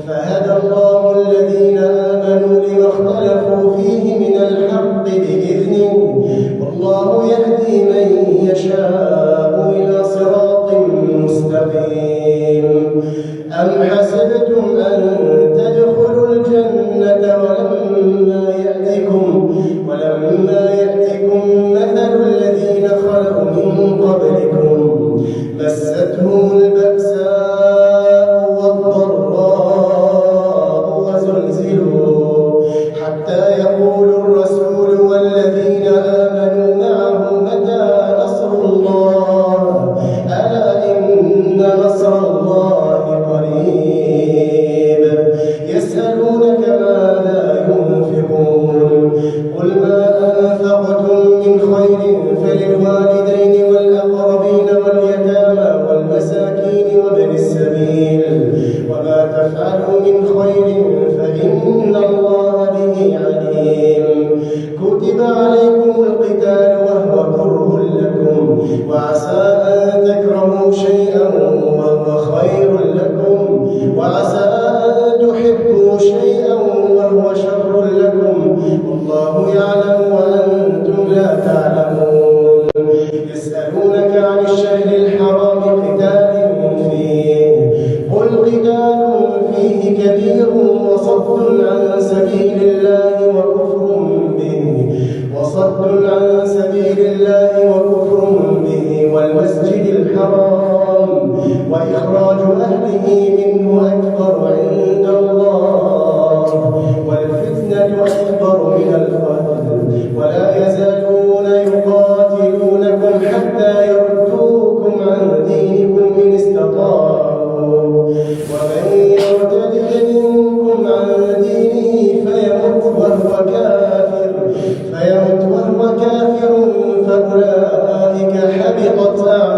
فهدى الله الذين آمنوا لما اختلفوا فيه من الحق بإذنه والله يهدي من يشاء إلى صراط مستقيم. أم حسبتم أن تدخلوا الجنة ولما يأتكم مثل الذين خلوا من قبلكم مستهم البأساء والضراء وزلزلوا حتى يقول الرسول والذين آمنوا معه متى نصر الله ألا إن نصر الله قريب. يسألونك ماذا ينفقون قل ما أنفقتم من خير فللوالدين والأقربين واليتامى والمساكين وابن السبيل وما تفعلوا من خير فإن الله به عليم. كتب عليكم القتال وهو كره لكم وعسى أن تكرهوا شيئا وهو خير لكم وعسى أن تحبوا شيئا وهو شر لكم والله يعلم وأنتم لا تعلمون. يسألونك عن الشهر الحرام قتال فيه قل قتال فيه كبير وصد عن سبيل الله وكفر به والمسجد الحرام وإخراج أهله منه أكبر عند الله والفتنة أكبر من القتل ولا يزالون يقاتلونكم حتى يردوكم عن دينكم إن استطاعوا ومن يرتد منكم عن دينه فيمت وهو كافر فأولئك حبطت أعمالهم